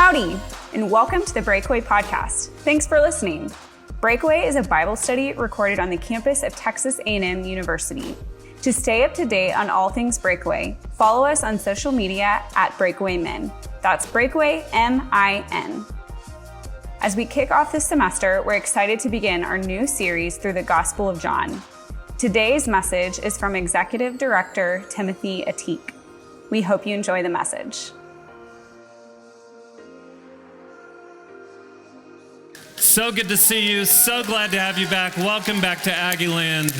Howdy, and welcome to the Breakaway podcast. Thanks for listening. Breakaway is a Bible study recorded on the campus of Texas A&M University. To stay up to date on all things Breakaway, follow us on social media at Breakaway Men. That's Breakaway M-I-N. As we kick off this semester, we're excited to begin our new series through the Gospel of John. Today's message is from Executive Director Timothy Ateek. We hope you enjoy the message. So good to see you. So glad to have you back. Welcome back to Aggieland.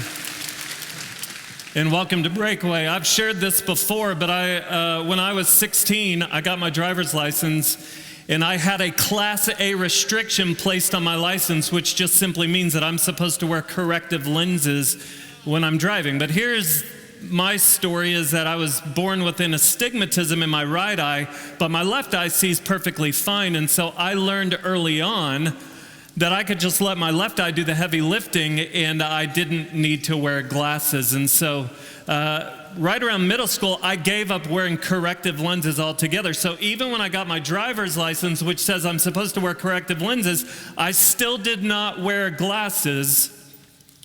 And welcome to Breakaway. I've shared this before, but when I was 16, I got my driver's license, and I had a Class A restriction placed on my license, which just simply means that I'm supposed to wear corrective lenses when I'm driving. But here's my story, is that I was born with an astigmatism in my right eye, but my left eye sees perfectly fine. And so I learned early on that I could just let my left eye do the heavy lifting, and I didn't need to wear glasses. And so right around middle school, I gave up wearing corrective lenses altogether. So even when I got my driver's license, which says I'm supposed to wear corrective lenses, I still did not wear glasses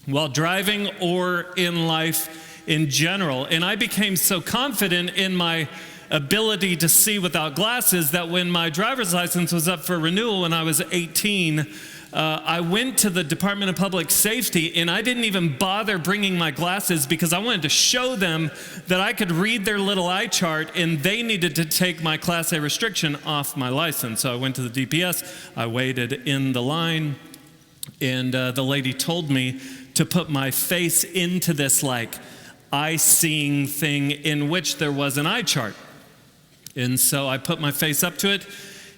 while driving or in life in general. And I became so confident in my ability to see without glasses that when my driver's license was up for renewal when I was 18, I went to the Department of Public Safety, and I didn't even bother bringing my glasses because I wanted to show them that I could read their little eye chart, and they needed to take my Class A restriction off my license. So I went to the DPS, I waited in the line, and the lady told me to put my face into this eye-seeing thing in which there was an eye chart. And so I put my face up to it.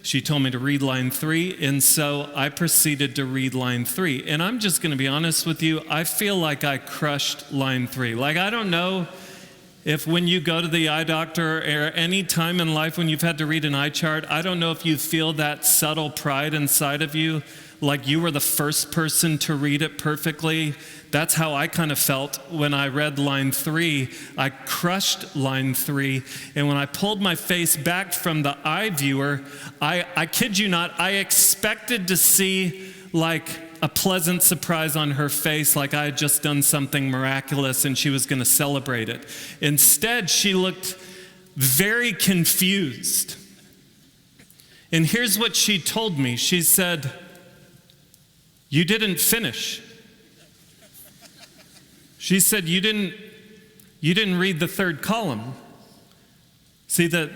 She told me to read line 3, and so I proceeded to read line 3. And I'm just going to be honest with you, I feel like I crushed line 3. I don't know if when you go to the eye doctor or any time in life when you've had to read an eye chart, I don't know if you feel that subtle pride inside of you, like you were the first person to read it perfectly. That's how I kind of felt when I read line 3. I crushed line 3, and when I pulled my face back from the eye viewer, I kid you not, I expected to see a pleasant surprise on her face, like I had just done something miraculous and she was going to celebrate it. Instead, she looked very confused. And here's what she told me. She said, "You didn't finish." She said, you didn't read the third column. See, the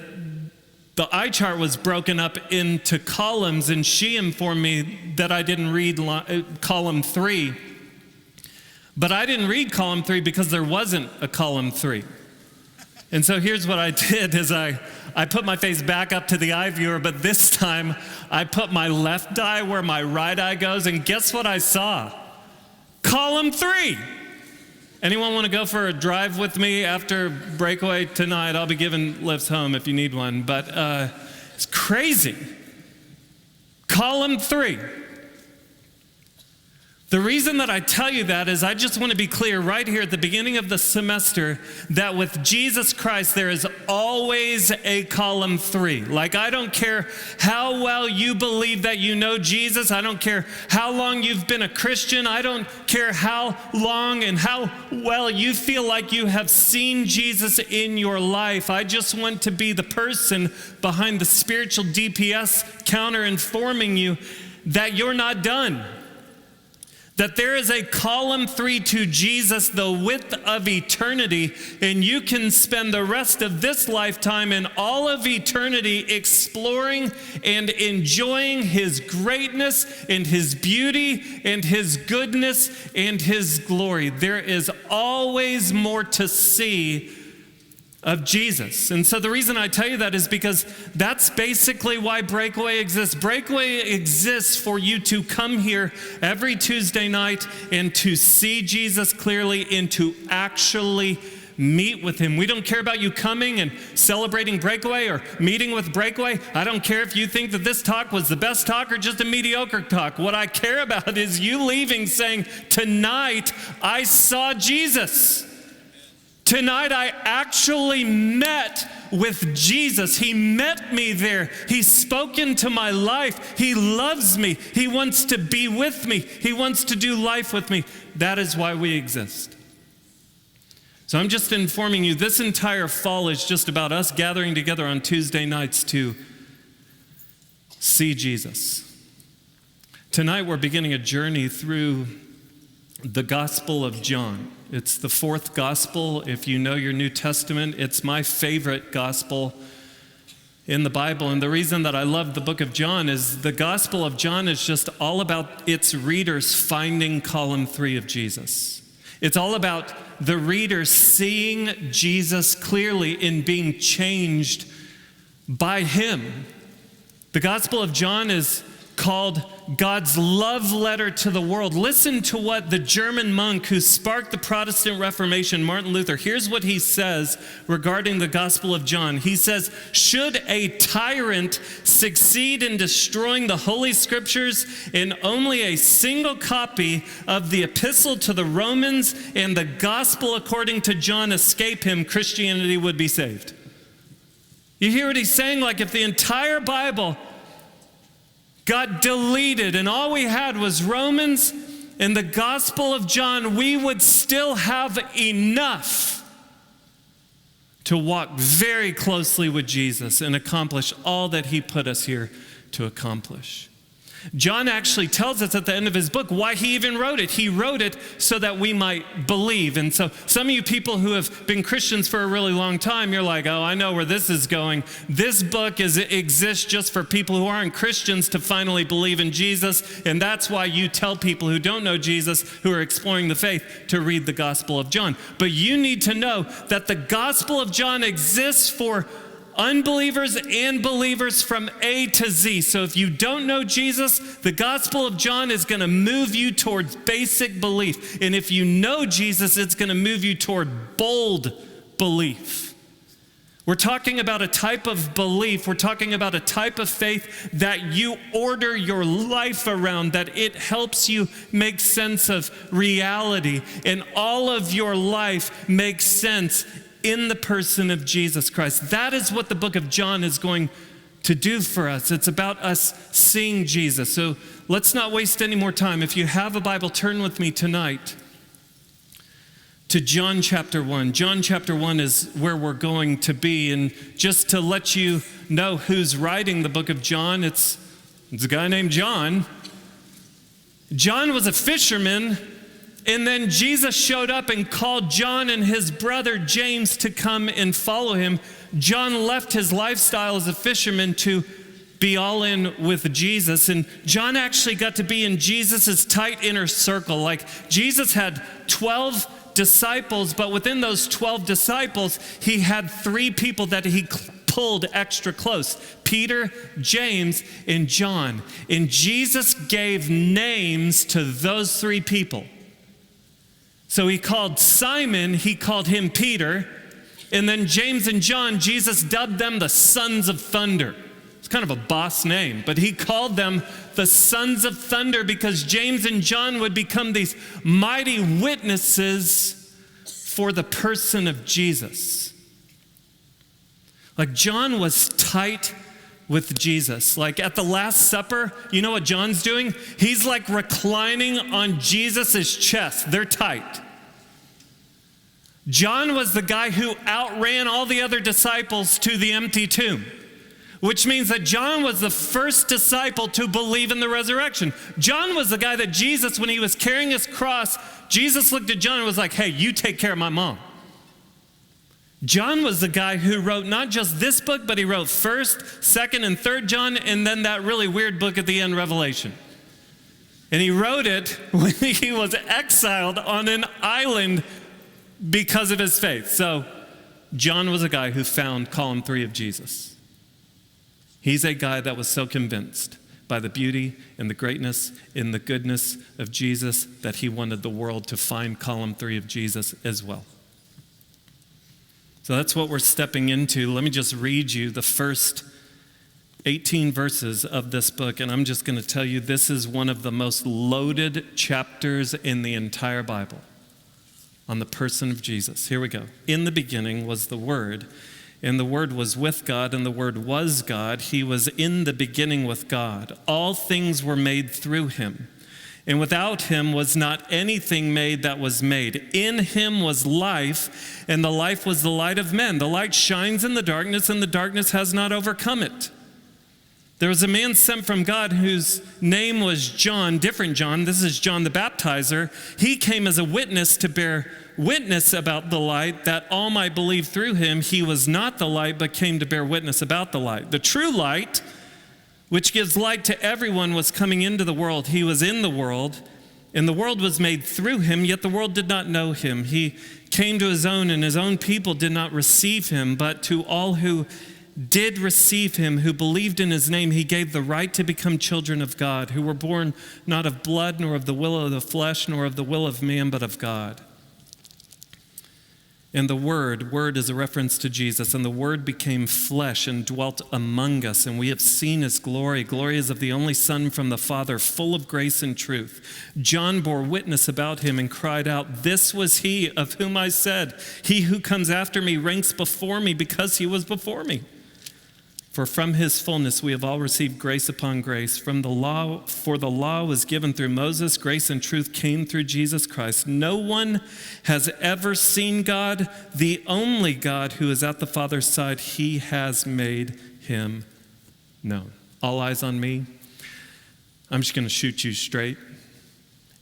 eye chart was broken up into columns, and she informed me that I didn't read column 3. But I didn't read column 3 because there wasn't a column 3. And so here's what I did is I put my face back up to the eye viewer, but this time I put my left eye where my right eye goes, and guess what I saw? Column 3. Anyone want to go for a drive with me after Breakaway tonight? I'll be giving lifts home if you need one, but it's crazy. Column 3. The reason that I tell you that is I just want to be clear right here at the beginning of the semester that with Jesus Christ, there is always a column 3. I don't care how well you believe that you know Jesus. I don't care how long you've been a Christian. I don't care how long and how well you feel like you have seen Jesus in your life. I just want to be the person behind the spiritual DPS counter informing you that you're not done. That there is a column 3 to Jesus, the width of eternity, and you can spend the rest of this lifetime and all of eternity exploring and enjoying His greatness and His beauty and His goodness and His glory. There is always more to see of Jesus. And so the reason I tell you that is because that's basically why Breakaway exists. Breakaway exists for you to come here every Tuesday night and to see Jesus clearly and to actually meet with Him. We don't care about you coming and celebrating Breakaway or meeting with Breakaway. I don't care if you think that this talk was the best talk or just a mediocre talk. What I care about is you leaving saying, tonight I saw Jesus. Tonight I actually met with Jesus. He met me there. He spoke into my life. He loves me. He wants to be with me. He wants to do life with me. That is why we exist. So I'm just informing you, this entire fall is just about us gathering together on Tuesday nights to see Jesus. Tonight we're beginning a journey through the Gospel of John. It's the fourth gospel. If you know your New Testament, it's my favorite gospel in the Bible. And the reason that I love the book of John is the Gospel of John is just all about its readers finding column 3 of Jesus. It's all about the reader seeing Jesus clearly in being changed by him. The Gospel of John is called God's love letter to the world. Listen to what the German monk who sparked the Protestant Reformation, Martin Luther, here's what he says regarding the Gospel of John. He says, should a tyrant succeed in destroying the Holy Scriptures and only a single copy of the Epistle to the Romans and the Gospel according to John escape him, Christianity would be saved. You hear what he's saying? Like if the entire Bible got deleted and all we had was Romans and the Gospel of John, we would still have enough to walk very closely with Jesus and accomplish all that he put us here to accomplish. John actually tells us at the end of his book why he even wrote it. He wrote it so that we might believe. And so some of you people who have been Christians for a really long time, you're like, oh, I know where this is going. This book exists just for people who aren't Christians to finally believe in Jesus. And that's why you tell people who don't know Jesus, who are exploring the faith, to read the Gospel of John. But you need to know that the Gospel of John exists for unbelievers and believers from A to Z. So if you don't know Jesus, the Gospel of John is going to move you towards basic belief. And if you know Jesus, it's going to move you toward bold belief. We're talking about a type of belief. We're talking about a type of faith that you order your life around, that it helps you make sense of reality. And all of your life makes sense in the person of Jesus Christ. That is what the book of John is going to do for us. It's about us seeing Jesus. So let's not waste any more time. If you have a Bible, turn with me tonight to John chapter 1. John chapter 1 is where we're going to be. And just to let you know who's writing the book of John, it's a guy named John. John was a fisherman. And then Jesus showed up and called John and his brother James to come and follow him. John left his lifestyle as a fisherman to be all in with Jesus. And John actually got to be in Jesus' tight inner circle. Like Jesus had 12 disciples, but within those 12 disciples, he had 3 people that he pulled extra close: Peter, James, and John. And Jesus gave names to those 3 people. So he called Simon, he called him Peter, and then James and John, Jesus dubbed them the sons of thunder. It's kind of a boss name, but he called them the sons of thunder because James and John would become these mighty witnesses for the person of Jesus. Like John was tight with Jesus. Like at the Last Supper, you know what John's doing? He's like reclining on Jesus' chest. They're tight. John was the guy who outran all the other disciples to the empty tomb, which means that John was the first disciple to believe in the resurrection. John was the guy that Jesus, when he was carrying his cross, Jesus looked at John and was like, hey, you take care of my mom. John was the guy who wrote not just this book, but he wrote 1st, 2nd, and 3rd John, and then that really weird book at the end, Revelation. And he wrote it when he was exiled on an island because of his faith. So John was a guy who found column 3 of Jesus. He's a guy that was so convinced by the beauty and the greatness and the goodness of Jesus that he wanted the world to find column 3 of Jesus as well. So that's what we're stepping into. Let me just read you the first 18 verses of this book, and I'm just going to tell you this is one of the most loaded chapters in the entire Bible on the person of Jesus. Here we go. In the beginning was the Word, and the Word was with God, and the Word was God. He was in the beginning with God. All things were made through him, and without him was not anything made that was made. In him was life, and the life was the light of men. The light shines in the darkness, and the darkness has not overcome it. There was a man sent from God whose name was John, different John. This is John the Baptizer. He came as a witness to bear witness about the light, that all might believe through him. He was not the light, but came to bear witness about the light. The true light, which gives light to everyone, was coming into the world. He was in the world, and the world was made through him, yet the world did not know him. He came to his own, and his own people did not receive him, but to all who did receive him, who believed in his name, he gave the right to become children of God, who were born not of blood, nor of the will of the flesh, nor of the will of man, but of God. And the word is a reference to Jesus, and the Word became flesh and dwelt among us, and we have seen his glory. Glory is of the only Son from the Father, full of grace and truth. John bore witness about him and cried out, "This was he of whom I said, he who comes after me ranks before me, because he was before me." For from his fullness we have all received grace upon grace. For the law was given through Moses, grace and truth came through Jesus Christ. No one has ever seen God, the only God who is at the Father's side. He has made him known. All eyes on me. I'm just going to shoot you straight.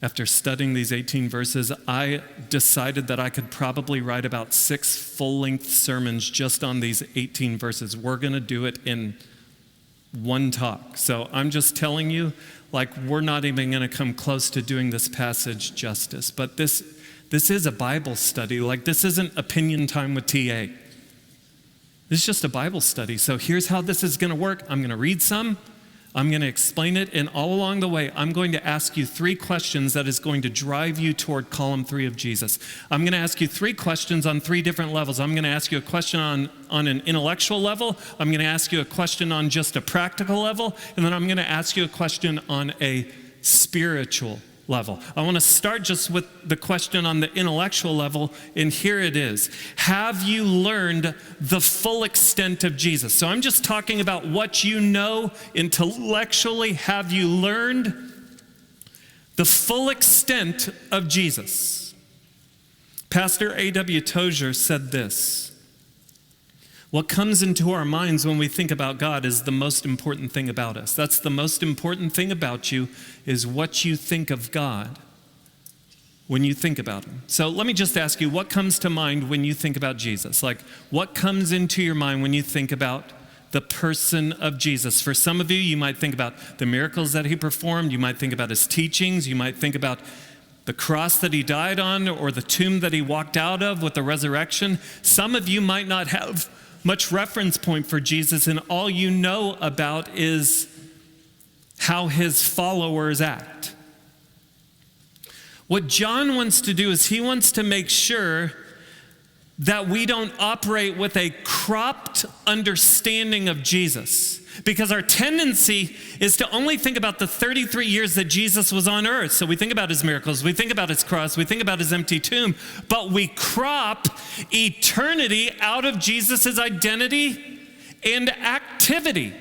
After studying these 18 verses, I decided that I could probably write about 6 full-length sermons just on these 18 verses. We're going to do it in one talk. So I'm just telling you, we're not even going to come close to doing this passage justice. But this is a Bible study. This isn't opinion time with TA. This is just a Bible study. So here's how this is going to work. I'm going to read some. I'm going to explain it, and all along the way, I'm going to ask you 3 questions that is going to drive you toward column 3 of Jesus. I'm going to ask you 3 questions on 3 different levels. I'm going to ask you a question on an intellectual level. I'm going to ask you a question on just a practical level, and then I'm going to ask you a question on a spiritual level. I want to start just with the question on the intellectual level, and here it is. Have you learned the full extent of Jesus? So I'm just talking about what you know intellectually. Have you learned the full extent of Jesus? Pastor A.W. Tozer said this: "What comes into our minds when we think about God is the most important thing about us." That's the most important thing about you, is what you think of God when you think about him. So let me just ask you, what comes to mind when you think about Jesus? What comes into your mind when you think about the person of Jesus? For some of you, you might think about the miracles that he performed. You might think about his teachings. You might think about the cross that he died on, or the tomb that he walked out of with the resurrection. Some of you might not have much reference point for Jesus, and all you know about is how his followers act. What John wants to do is he wants to make sure that we don't operate with a cropped understanding of Jesus. Because our tendency is to only think about the 33 years that Jesus was on earth. So we think about his miracles, we think about his cross, we think about his empty tomb, but we crop eternity out of Jesus' identity and activity.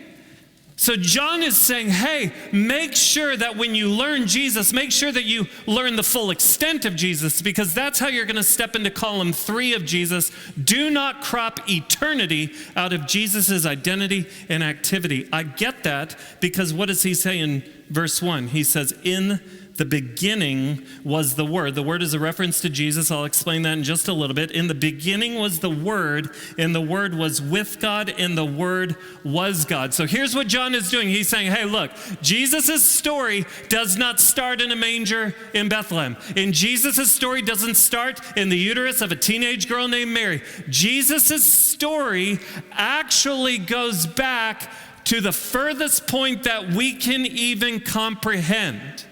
So John is saying, hey, make sure that when you learn Jesus, make sure that you learn the full extent of Jesus, because that's how you're going to step into column 3 of Jesus. Do not crop eternity out of Jesus' identity and activity. I get that, because what does he say in verse 1? He says, in the beginning was the Word. The Word is a reference to Jesus. I'll explain that in just a little bit. In the beginning was the Word, and the Word was with God, and the Word was God. So here's what John is doing. He's saying, hey, look, Jesus' story does not start in a manger in Bethlehem. And Jesus' story doesn't start in the uterus of a teenage girl named Mary. Jesus' story actually goes back to the furthest point that we can even comprehend.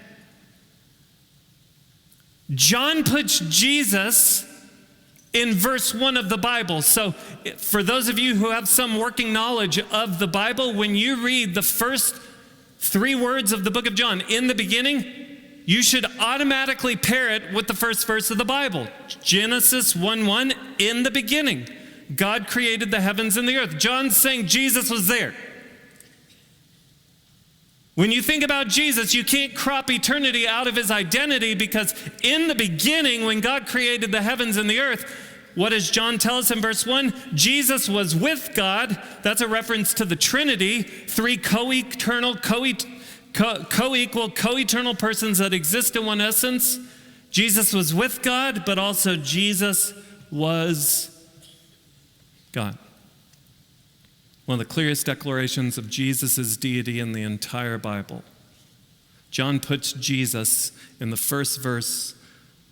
John puts Jesus in verse 1 of the Bible. So for those of you who have some working knowledge of the Bible, when you read the first 3 words of the book of John, in the beginning, you should automatically pair it with the first verse of the Bible. Genesis 1:1, in the beginning, God created the heavens and the earth. John's saying Jesus was there. When you think about Jesus, you can't crop eternity out of his identity, because in the beginning, when God created the heavens and the earth, what does John tell us in verse 1? Jesus was with God. That's a reference to the Trinity, three co-eternal, co-equal, co-eternal persons that exist in one essence. Jesus was with God, but also Jesus was God. One of the clearest declarations of Jesus' deity in the entire Bible. John puts Jesus in the first verse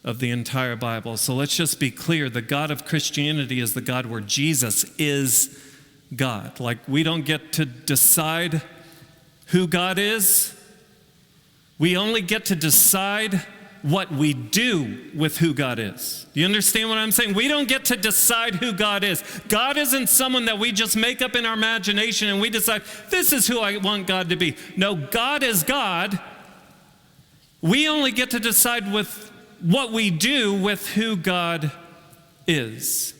of the entire Bible. So let's just be clear. The God of Christianity is the God where Jesus is God. Like, we don't get to decide who God is. We only get to decide what we do with who God is. Do you understand what I'm saying? We don't get to decide who God is. God isn't someone that we just make up in our imagination and we decide, this is who I want God to be. No, God is God. We only get to decide with what we do with who God is.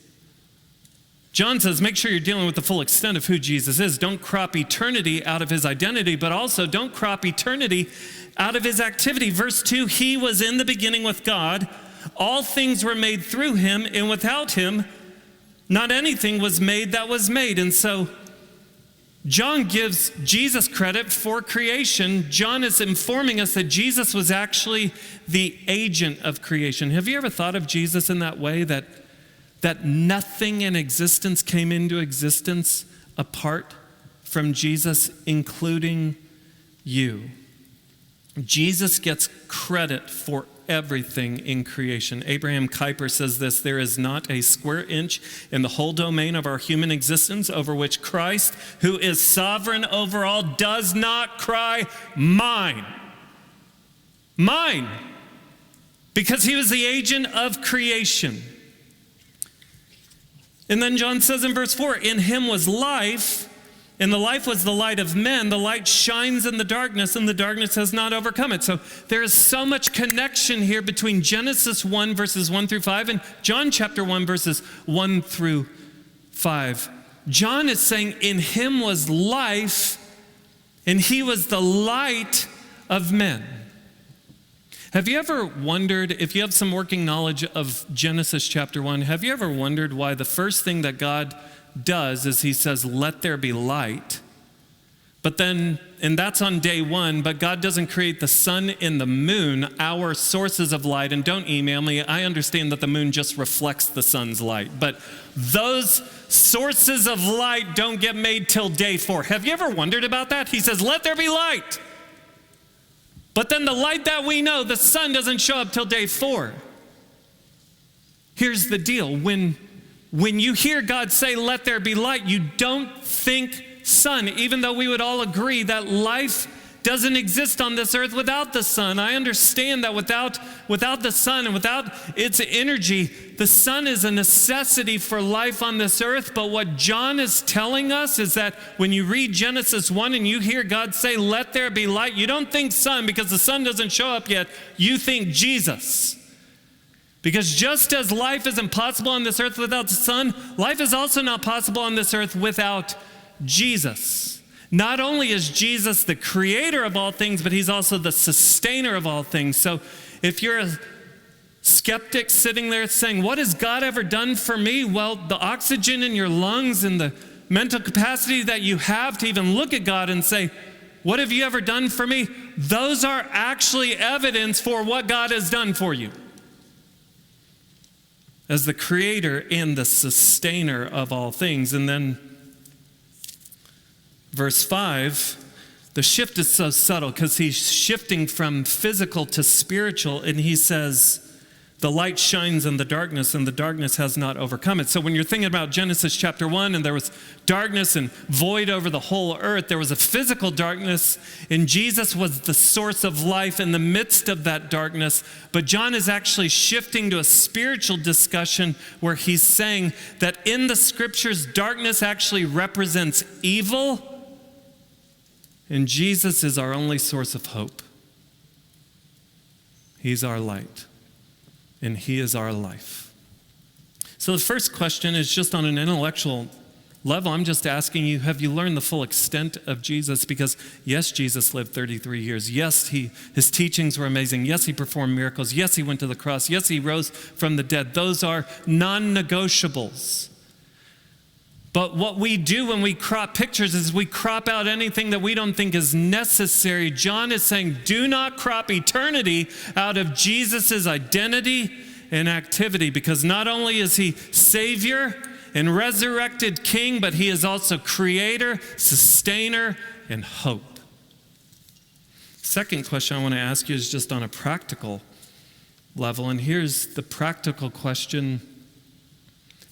John says, make sure you're dealing with the full extent of who Jesus is. Don't crop eternity out of his identity, but also don't crop eternity out of his activity. Verse 2, he was in the beginning with God. All things were made through him, and without him, not anything was made that was made. And so John gives Jesus credit for creation. John is informing us that Jesus was actually the agent of creation. Have you ever thought of Jesus in that way, that nothing in existence came into existence apart from Jesus, including you? Jesus gets credit for everything in creation. Abraham Kuyper says this: there is not a square inch in the whole domain of our human existence over which Christ, who is sovereign over all, does not cry, mine. Mine. Because he was the agent of creation. And then John says in verse 4, in him was life, and the life was the light of men. The light shines in the darkness, and the darkness has not overcome it. So there is so much connection here between Genesis 1, verses 1 through 5, and John chapter 1, verses 1 through 5. John is saying in him was life, and he was the light of men. Have you ever wondered, if you have some working knowledge of Genesis chapter 1, have you ever wondered why the first thing that God does is he says, let there be light. But then, and that's on day one, but God doesn't create the sun and the moon, our sources of light. And don't email me, I understand that the moon just reflects the sun's light. But those sources of light don't get made till day 4. Have you ever wondered about that? He says, let there be light. But then the light that we know, the sun, doesn't show up till day 4. Here's the deal. When you hear God say, let there be light, you don't think sun, even though we would all agree that life doesn't exist on this earth without the sun. I understand that without the sun and without its energy, the sun is a necessity for life on this earth. But what John is telling us is that when you read Genesis 1 and you hear God say, let there be light, you don't think sun because the sun doesn't show up yet. You think Jesus. Because just as life is impossible on this earth without the sun, life is also not possible on this earth without Jesus. Not only is Jesus the creator of all things, but he's also the sustainer of all things. So if you're a skeptic sitting there saying, what has God ever done for me? Well, the oxygen in your lungs and the mental capacity that you have to even look at God and say, what have you ever done for me? Those are actually evidence for what God has done for you. As the creator and the sustainer of all things. And then verse 5, the shift is so subtle because he's shifting from physical to spiritual, and he says, the light shines in the darkness, and the darkness has not overcome it. So when you're thinking about Genesis chapter 1, and there was darkness and void over the whole earth, there was a physical darkness, and Jesus was the source of life in the midst of that darkness. But John is actually shifting to a spiritual discussion where he's saying that in the scriptures, darkness actually represents evil, and Jesus is our only source of hope. He's our light. And he is our life. So the first question is just on an intellectual level. I'm just asking you, have you learned the full extent of Jesus? Because yes, Jesus lived 33 years. Yes, his teachings were amazing. Yes, he performed miracles. Yes, he went to the cross. Yes, he rose from the dead. Those are non-negotiables. But what we do when we crop pictures is we crop out anything that we don't think is necessary. John is saying, do not crop eternity out of Jesus' identity and activity, because not only is he Savior and resurrected King, but he is also Creator, Sustainer, and hope. Second question I want to ask you is just on a practical level, and here's the practical question.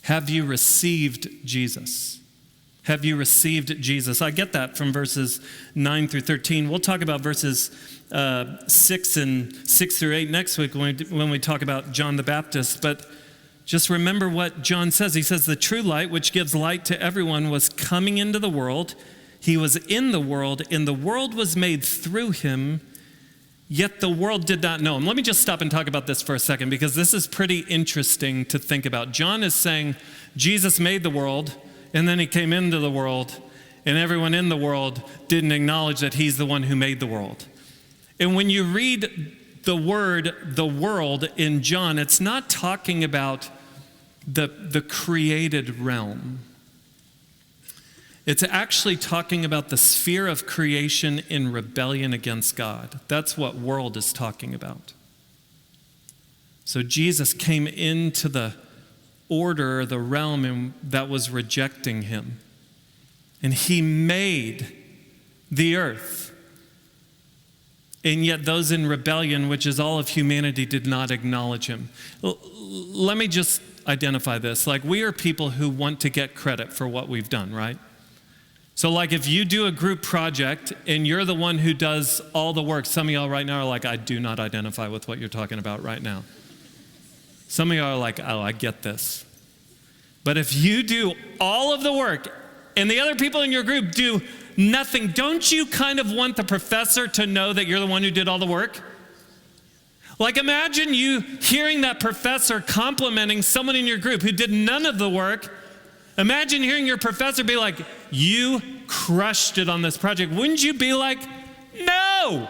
Have you received Jesus? Have you received Jesus? I get that from verses 9 through 13. We'll talk about verses 6 through 8 next week when we talk about John the Baptist. But just remember what John says. He says, the true light, which gives light to everyone, was coming into the world. He was in the world, and the world was made through him, yet the world did not know him. Let me just stop and talk about this for a second, because this is pretty interesting to think about. John is saying Jesus made the world, and then he came into the world, and everyone in the world didn't acknowledge that he's the one who made the world. And when you read the word, the world, in John, it's not talking about the created realm. It's actually talking about the sphere of creation in rebellion against God. That's what world is talking about. So Jesus came into the order, the realm that was rejecting him. And he made the earth. And yet those in rebellion, which is all of humanity, did not acknowledge him. Let me just identify this. Like, we are people who want to get credit for what we've done, right? So like, if you do a group project and you're the one who does all the work, some of y'all right now are like, I do not identify with what you're talking about right now. Some of y'all are like, oh, I get this. But if you do all of the work and the other people in your group do nothing, don't you kind of want the professor to know that you're the one who did all the work? Like, imagine you hearing that professor complimenting someone in your group who did none of the work. Imagine hearing your professor be like, you crushed it on this project. Wouldn't you be like, no,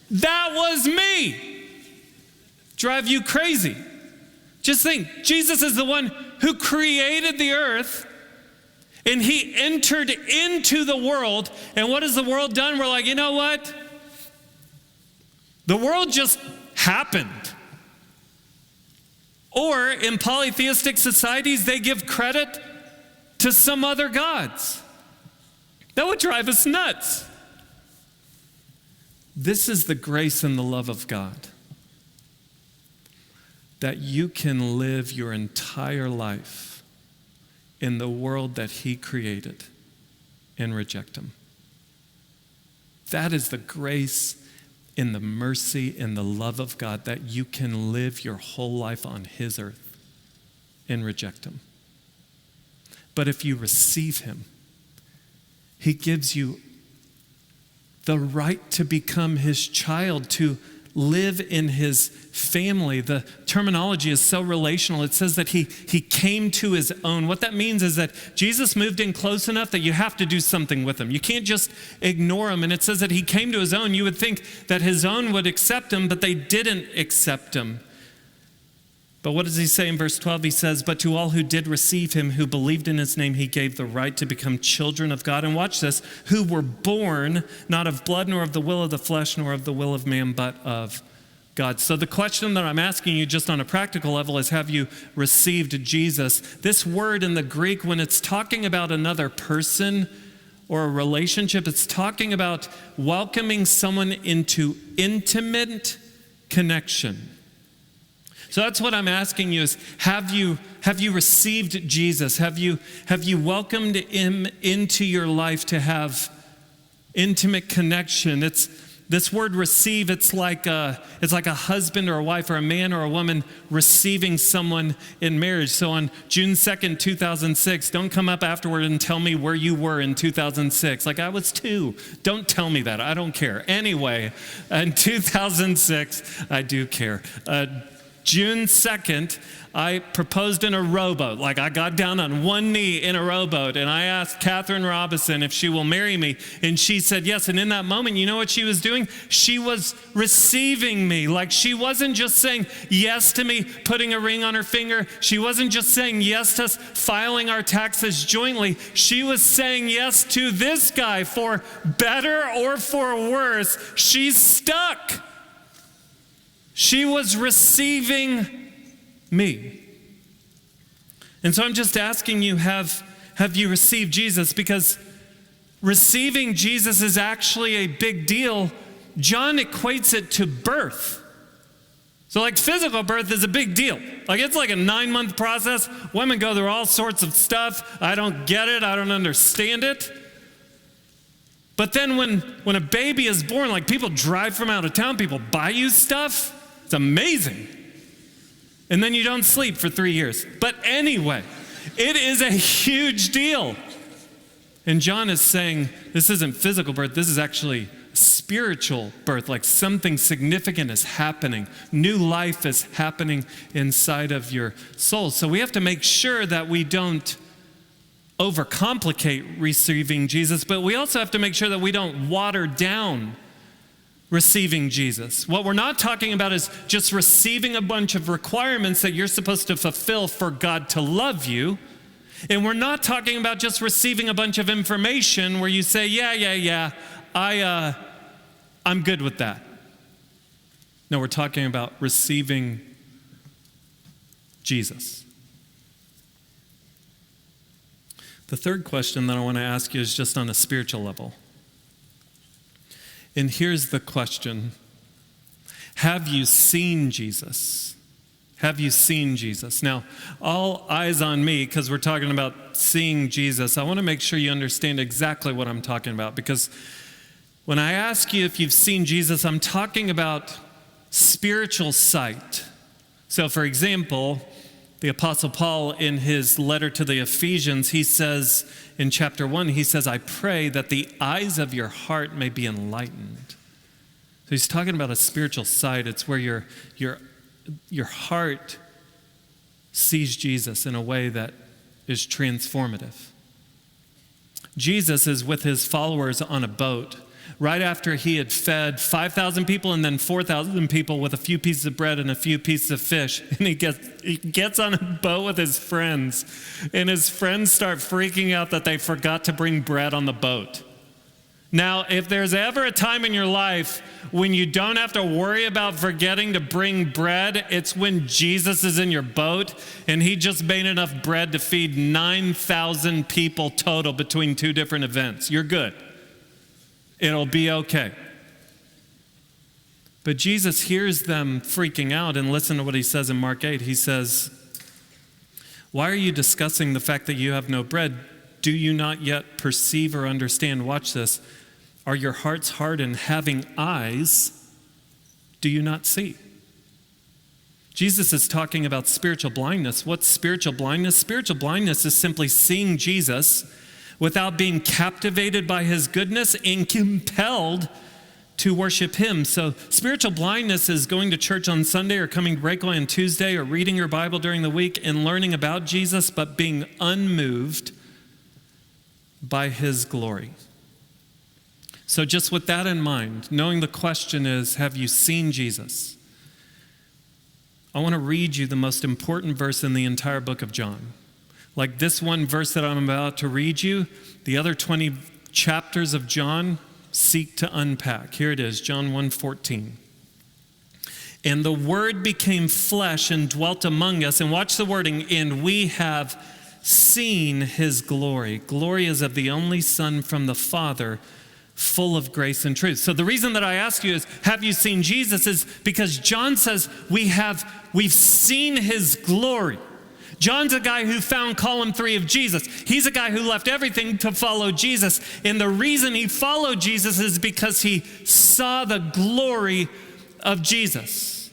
that was me? Drive you crazy. Just think, Jesus is the one who created the earth, and he entered into the world. And what has the world done? We're like, you know what? The world just happened. Or in polytheistic societies, they give credit to some other gods. That would drive us nuts. This is the grace and the love of God, that you can live your entire life in the world that he created and reject him. That is the grace and the mercy and the love of God, that you can live your whole life on his earth and reject him. But if you receive him, he gives you the right to become his child, to live in his family. The terminology is so relational. It says that he came to his own. What that means is that Jesus moved in close enough that you have to do something with him. You can't just ignore him. And it says that he came to his own. You would think that his own would accept him, but they didn't accept him. But what does he say in verse 12? He says, but to all who did receive him, who believed in his name, he gave the right to become children of God. And watch this, who were born not of blood, nor of the will of the flesh, nor of the will of man, but of God. So the question that I'm asking you just on a practical level is, have you received Jesus? This word in the Greek, when it's talking about another person or a relationship, it's talking about welcoming someone into intimate connection. So that's what I'm asking you is, have you received Jesus? Have you welcomed him into your life to have intimate connection? This word receive, it's like a husband or a wife or a man or a woman receiving someone in marriage. So on June 2nd, 2006, don't come up afterward and tell me where you were in 2006. Like, I was 2. Don't tell me that. I don't care. Anyway, in 2006, I do care. June 2nd, I proposed in a rowboat. Like, I got down on one knee in a rowboat, and I asked Catherine Robinson if she will marry me, and she said yes. And in that moment, you know what she was doing? She was receiving me. Like, she wasn't just saying yes to me putting a ring on her finger. She wasn't just saying yes to us filing our taxes jointly. She was saying yes to this guy for better or for worse. She's stuck. She was receiving me. And so I'm just asking you, have you received Jesus? Because receiving Jesus is actually a big deal. John equates it to birth. So like physical birth is a big deal. Like it's like a 9-month process. Women go through all sorts of stuff. I don't get it. I don't understand it. But then when a baby is born, like people drive from out of town, people buy you stuff. It's amazing. And then you don't sleep for 3 years. But anyway, it is a huge deal. And John is saying this isn't physical birth, this is actually spiritual birth, like something significant is happening. New life is happening inside of your soul. So we have to make sure that we don't overcomplicate receiving Jesus, but we also have to make sure that we don't water down receiving Jesus. What we're not talking about is just receiving a bunch of requirements that you're supposed to fulfill for God to love you. And we're not talking about just receiving a bunch of information where you say, yeah, I'm good with that. No, we're talking about receiving Jesus. The third question that I want to ask you is just on a spiritual level. And here's the question. Have you seen Jesus? Have you seen Jesus? Now, all eyes on me, because we're talking about seeing Jesus. I want to make sure you understand exactly what I'm talking about, because when I ask you if you've seen Jesus, I'm talking about spiritual sight. So, for example, the Apostle Paul, in his letter to the Ephesians, he says in chapter 1, he says, I pray that the eyes of your heart may be enlightened. So he's talking about a spiritual sight. It's where your heart sees Jesus in a way that is transformative. Jesus is with his followers on a boat right after he had fed 5,000 people and then 4,000 people with a few pieces of bread and a few pieces of fish. And he gets on a boat with his friends, and his friends start freaking out that they forgot to bring bread on the boat. Now, if there's ever a time in your life when you don't have to worry about forgetting to bring bread, it's when Jesus is in your boat and he just made enough bread to feed 9,000 people total between 2 different events. You're good. It'll be okay. But Jesus hears them freaking out, and listen to what he says in Mark 8. He says, why are you discussing the fact that you have no bread? Do you not yet perceive or understand? Watch this. Are your hearts hardened? Having eyes, do you not see? Jesus is talking about spiritual blindness. What's spiritual blindness? Spiritual blindness is simply seeing Jesus without being captivated by his goodness and compelled to worship him. So spiritual blindness is going to church on Sunday or coming to Breakaway on Tuesday or reading your Bible during the week and learning about Jesus, but being unmoved by his glory. So just with that in mind, knowing the question is, have you seen Jesus? I want to read you the most important verse in the entire book of John. Like this one verse that I'm about to read you, the other 20 chapters of John seek to unpack. Here it is, John 1:14. And the Word became flesh and dwelt among us. And watch the wording, and we have seen his glory. Glory is of the only Son from the Father, full of grace and truth. So the reason that I ask you is, have you seen Jesus, is because John says we've seen his glory. John's a guy who found column 3 of Jesus. He's a guy who left everything to follow Jesus. And the reason he followed Jesus is because he saw the glory of Jesus.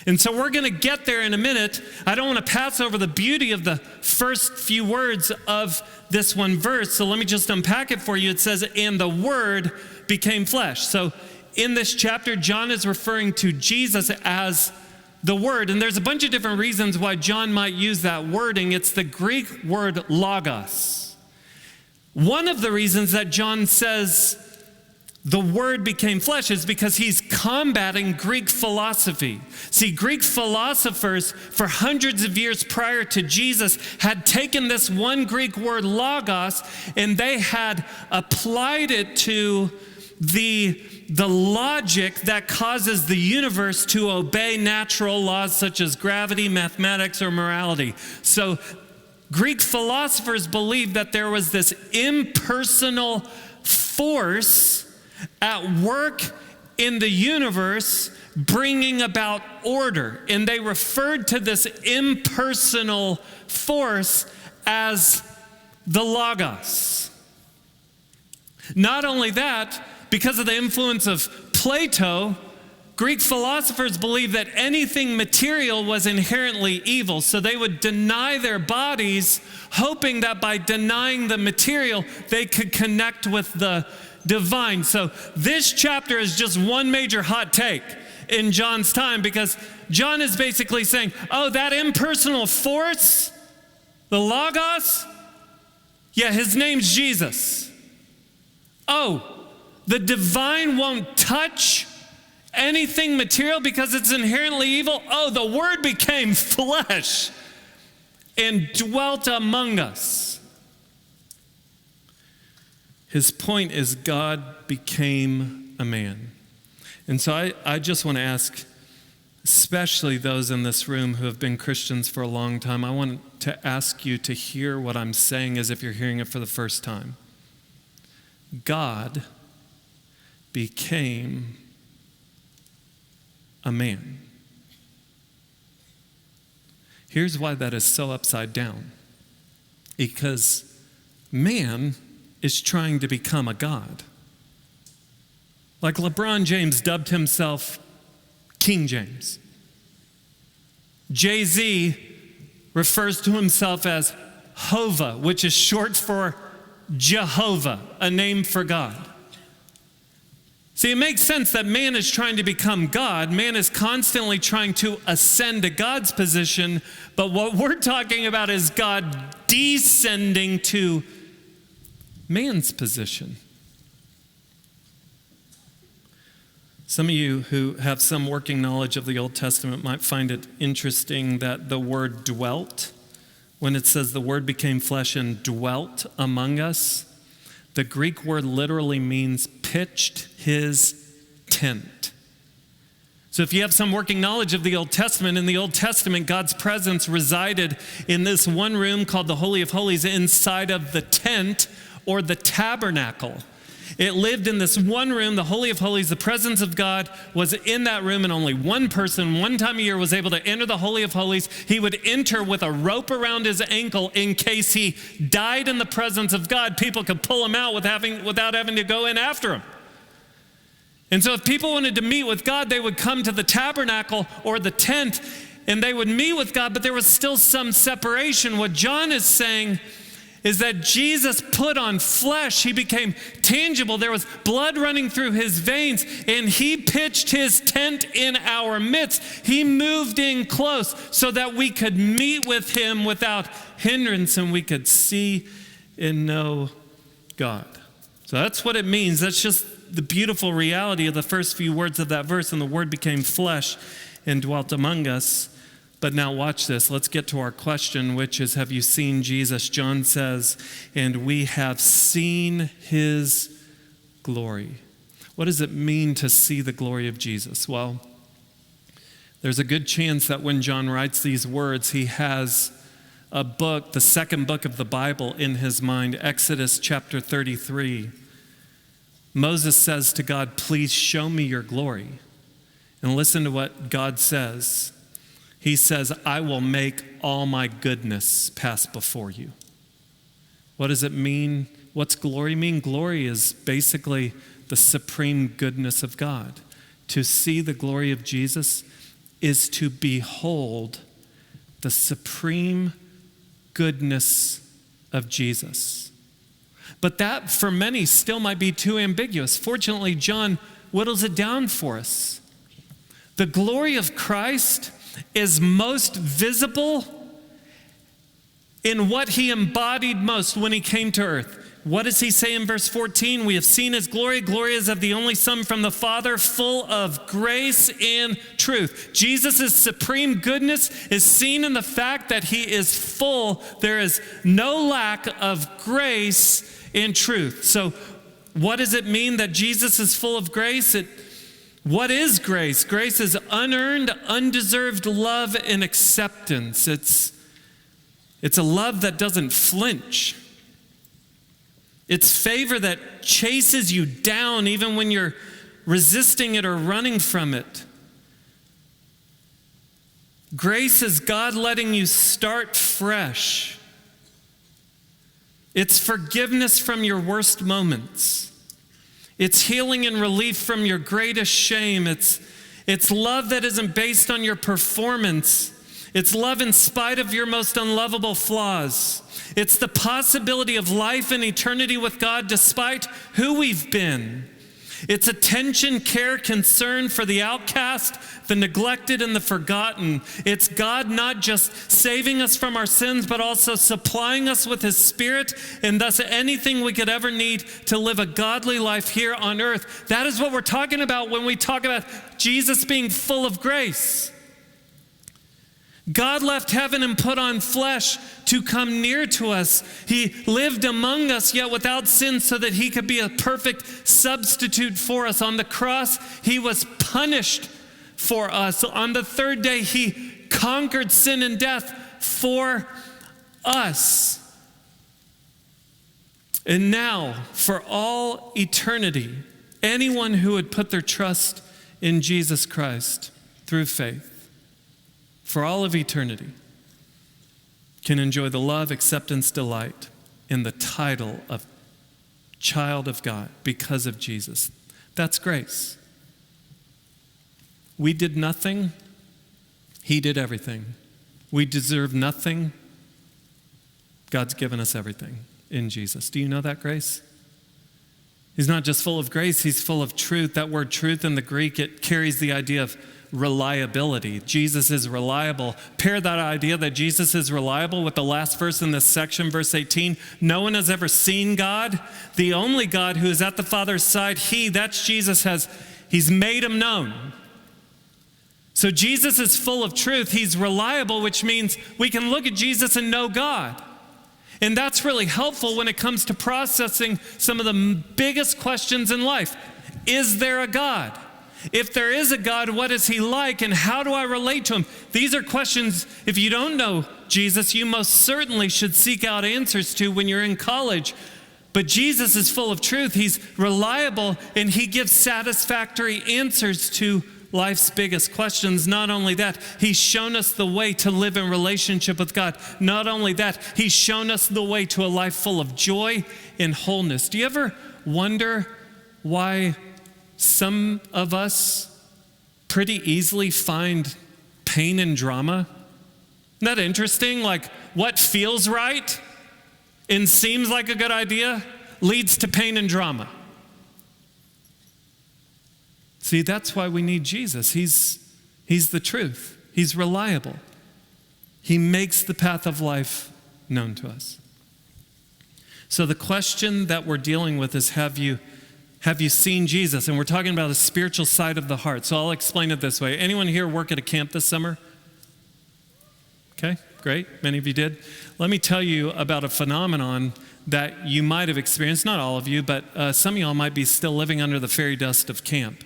And so we're going to get there in a minute. I don't want to pass over the beauty of the first few words of this one verse. So let me just unpack it for you. It says, and the Word became flesh. So in this chapter, John is referring to Jesus as the word, and there's a bunch of different reasons why John might use that wording. It's the Greek word logos. One of the reasons that John says the word became flesh is because he's combating Greek philosophy. See, Greek philosophers for hundreds of years prior to Jesus had taken this one Greek word logos and they had applied it to the logic that causes the universe to obey natural laws such as gravity, mathematics, or morality. So Greek philosophers believed that there was this impersonal force at work in the universe bringing about order. And they referred to this impersonal force as the Logos. Not only that, because of the influence of Plato, Greek philosophers believed that anything material was inherently evil. So they would deny their bodies, hoping that by denying the material, they could connect with the divine. So this chapter is just one major hot take in John's time, because John is basically saying, oh, that impersonal force, the Logos, yeah, his name's Jesus. Oh, the divine won't touch anything material because it's inherently evil. Oh, the word became flesh and dwelt among us. His point is God became a man. And so I just want to ask, especially those in this room who have been Christians for a long time, I want to ask you to hear what I'm saying as if you're hearing it for the first time. God became a man. Here's why that is so upside down. Because man is trying to become a God. Like LeBron James dubbed himself King James. Jay-Z refers to himself as Hova, which is short for Jehovah, a name for God. See, it makes sense that man is trying to become God. Man is constantly trying to ascend to God's position, but what we're talking about is God descending to man's position. Some of you who have some working knowledge of the Old Testament might find it interesting that the word dwelt, when it says the word became flesh and dwelt among us, the Greek word literally means pitched his tent. So if you have some working knowledge of the Old Testament, in the Old Testament, God's presence resided in this one room called the Holy of Holies inside of the tent or the tabernacle. It lived in this one room, the Holy of Holies. The presence of God was in that room, and only one person, one time a year, was able to enter the Holy of Holies. He would enter with a rope around his ankle in case he died in the presence of God. People could pull him out without having to go in after him. And so if people wanted to meet with God, they would come to the tabernacle or the tent, and they would meet with God, but there was still some separation. What John is saying is that Jesus put on flesh. He became tangible. There was blood running through his veins, and he pitched his tent in our midst. He moved in close so that we could meet with him without hindrance, and we could see and know God. So that's what it means. That's just the beautiful reality of the first few words of that verse. And the word became flesh and dwelt among us. But now watch this. Let's get to our question, which is, have you seen Jesus? John says, and we have seen his glory. What does it mean to see the glory of Jesus? Well, there's a good chance that when John writes these words, he has a book, the second book of the Bible, in his mind, Exodus chapter 33. Moses says to God, please show me your glory. And listen to what God says. He says, I will make all my goodness pass before you. What does it mean? What's glory mean? Glory is basically the supreme goodness of God. To see the glory of Jesus is to behold the supreme goodness of Jesus. But that, for many, still might be too ambiguous. Fortunately, John whittles it down for us. The glory of Christ is most visible in what he embodied most when he came to earth. What does he say in verse 14? We have seen his glory. Glory is of the only Son from the Father, full of grace and truth. Jesus' supreme goodness is seen in the fact that he is full. There is no lack of grace and truth. So what does it mean that Jesus is full of grace? What is grace? Grace is unearned, undeserved love and acceptance. It's a love that doesn't flinch. It's favor that chases you down even when you're resisting it or running from it. Grace is God letting you start fresh. It's forgiveness from your worst moments. It's healing and relief from your greatest shame. It's love that isn't based on your performance. It's love in spite of your most unlovable flaws. It's the possibility of life and eternity with God despite who we've been. It's attention, care, concern for the outcast, the neglected, and the forgotten. It's God not just saving us from our sins, but also supplying us with his Spirit, and thus anything we could ever need to live a godly life here on earth. That is what we're talking about when we talk about Jesus being full of grace. God left heaven and put on flesh to come near to us. He lived among us, yet without sin, so that he could be a perfect substitute for us. On the cross, he was punished for us. On the third day, he conquered sin and death for us. And now, for all eternity, anyone who would put their trust in Jesus Christ through faith, for all of eternity, can enjoy the love, acceptance, delight in the title of child of God because of Jesus. That's grace. We did nothing. He did everything. We deserve nothing. God's given us everything in Jesus. Do you know that grace? He's not just full of grace, he's full of truth. That word truth in the Greek, it carries the idea of reliability. Jesus is reliable. Pair that idea that Jesus is reliable with the last verse in this section, verse 18. No one has ever seen God. The only God who is at the Father's side, that's Jesus, he's made him known. So Jesus is full of truth. He's reliable, which means we can look at Jesus and know God. And that's really helpful when it comes to processing some of the biggest questions in life. Is there a God? If there is a God, what is he like and how do I relate to him? These are questions, if you don't know Jesus, you most certainly should seek out answers to when you're in college. But Jesus is full of truth. He's reliable and he gives satisfactory answers to life's biggest questions. Not only that, he's shown us the way to live in relationship with God. Not only that, he's shown us the way to a life full of joy and wholeness. Do you ever wonder why some of us pretty easily find pain and drama? Isn't that interesting? Like what feels right and seems like a good idea leads to pain and drama. See, that's why we need Jesus. He's the truth. He's reliable. He makes the path of life known to us. So the question that we're dealing with is, have you seen Jesus? And we're talking about a spiritual side of the heart. So I'll explain it this way. Anyone here work at a camp this summer? Okay, great. Many of you did. Let me tell you about a phenomenon that you might have experienced. Not all of you, but some of y'all might be still living under the fairy dust of camp.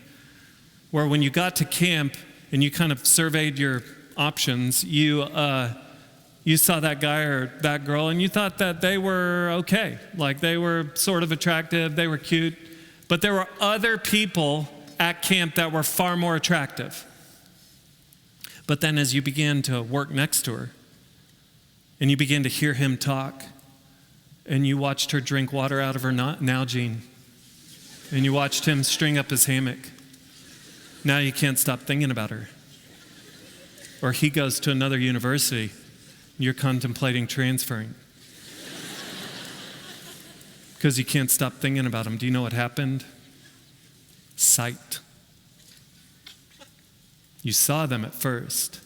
Where when you got to camp and you kind of surveyed your options, you saw that guy or that girl and you thought that they were okay. Like they were sort of attractive, they were cute. But there were other people at camp that were far more attractive. But then as you began to work next to her, and you began to hear him talk, and you watched her drink water out of her Nalgene, and you watched him string up his hammock, now you can't stop thinking about her. Or he goes to another university, you're contemplating transferring. Because you can't stop thinking about him. Do you know what happened? Sight. You saw them at first,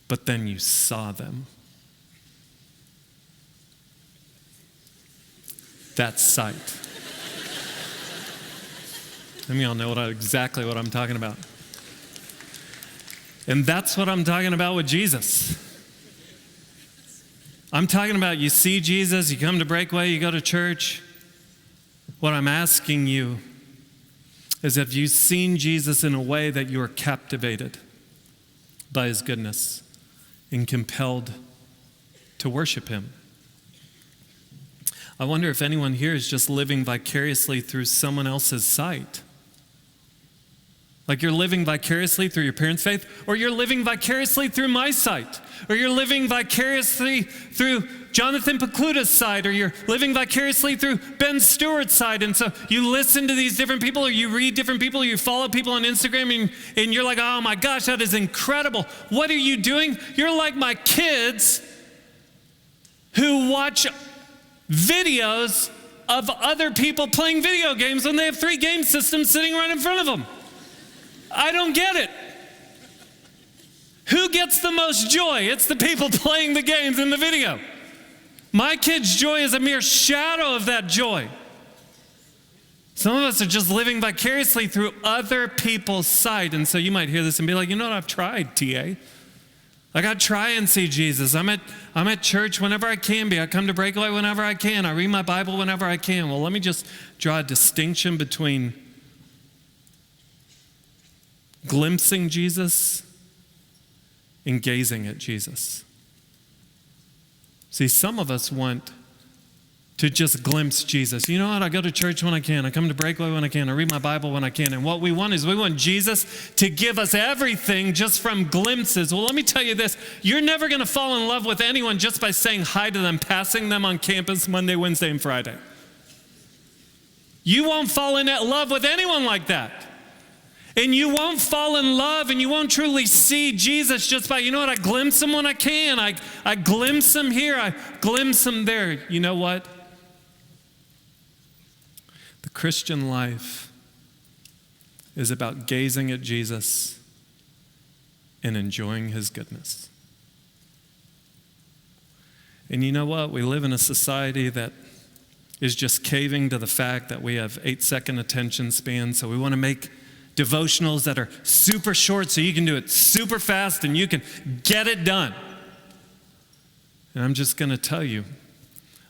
but then you saw them. That's sight. How many of y'all know exactly what I'm talking about? And that's what I'm talking about with Jesus. I'm talking about you see Jesus, you come to Breakaway, you go to church. What I'm asking you is, have you seen Jesus in a way that you are captivated by his goodness and compelled to worship him? I wonder if anyone here is just living vicariously through someone else's sight. Like you're living vicariously through your parents' faith, or you're living vicariously through my sight, or you're living vicariously through Jonathan Pecluda's side, or you're living vicariously through Ben Stewart's side. And so you listen to these different people, or you read different people, or you follow people on Instagram, and you're like, oh my gosh, that is incredible. What are you doing? You're like my kids who watch videos of other people playing video games when they have 3 game systems sitting right in front of them. I don't get it. Who gets the most joy? It's the people playing the games in the video. My kids' joy is a mere shadow of that joy. Some of us are just living vicariously through other people's sight. And so you might hear this and be like, you know what, I've tried, TA. Like I try and see Jesus. I'm at church whenever I can be. I come to Breakaway whenever I can. I read my Bible whenever I can. Well, let me just draw a distinction between glimpsing Jesus and gazing at Jesus. See, some of us want to just glimpse Jesus. You know what? I go to church when I can. I come to Breakaway when I can. I read my Bible when I can. And what we want is we want Jesus to give us everything just from glimpses. Well, let me tell you this. You're never going to fall in love with anyone just by saying hi to them, passing them on campus Monday, Wednesday, and Friday. You won't fall in love with anyone like that. And you won't fall in love and you won't truly see Jesus just by, you know what, I glimpse him when I can. I glimpse him here, I glimpse him there. You know what? The Christian life is about gazing at Jesus and enjoying his goodness. And you know what? We live in a society that is just caving to the fact that we have 8-second attention spans, so we want to make devotionals that are super short so you can do it super fast and you can get it done. And I'm just going to tell you,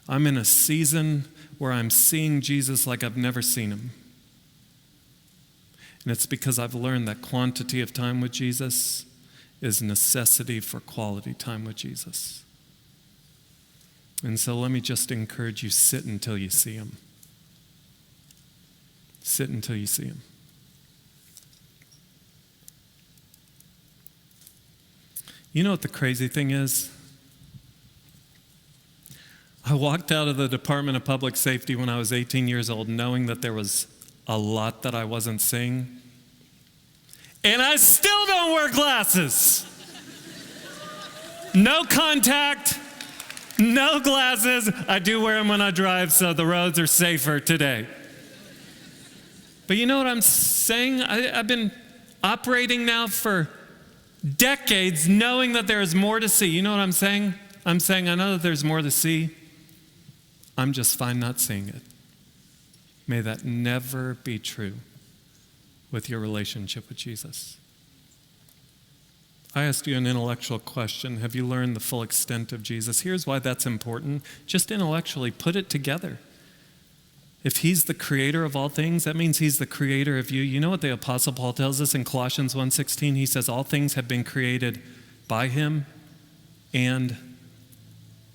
I'm in a season where I'm seeing Jesus like I've never seen him. And it's because I've learned that quantity of time with Jesus is necessity for quality time with Jesus. And so let me just encourage you, sit until you see him. Sit until you see him. You know what the crazy thing is? I walked out of the Department of Public Safety when I was 18 years old knowing that there was a lot that I wasn't seeing. And I still don't wear glasses. No contact, no glasses. I do wear them when I drive, so the roads are safer today. But you know what I'm saying? I've been operating now for decades knowing that there is more to see. You know what I'm saying? I'm saying I know that there's more to see. I'm just fine not seeing it. May that never be true with your relationship with Jesus. I asked you an intellectual question. Have you learned the full extent of Jesus? Here's why that's important. Just intellectually put it together. If he's the creator of all things, that means he's the creator of you. You know what the Apostle Paul tells us in Colossians 1:16? He says all things have been created by him and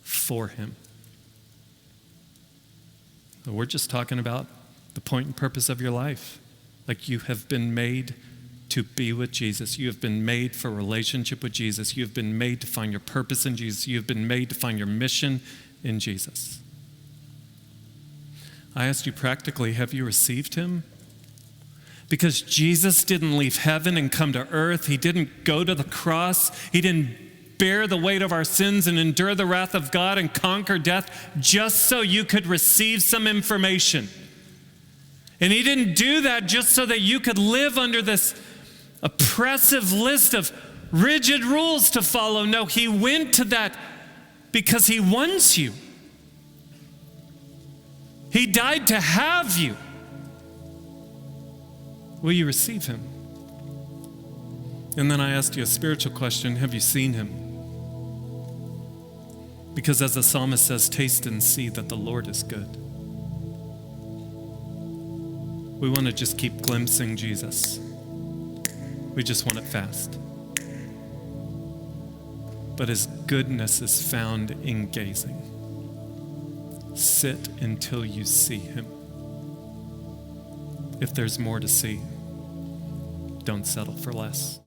for him. So we're just talking about the point and purpose of your life. Like you have been made to be with Jesus. You have been made for a relationship with Jesus. You have been made to find your purpose in Jesus. You have been made to find your mission in Jesus. I asked you practically, have you received him? Because Jesus didn't leave heaven and come to earth. He didn't go to the cross. He didn't bear the weight of our sins and endure the wrath of God and conquer death just so you could receive some information. And he didn't do that just so that you could live under this oppressive list of rigid rules to follow. No, he went to that because he wants you. He died to have you. Will you receive him? And then I asked you a spiritual question. Have you seen him? Because as the psalmist says, taste and see that the Lord is good. We want to just keep glimpsing Jesus. We just want it fast. But his goodness is found in gazing. Sit until you see him. If there's more to see, don't settle for less.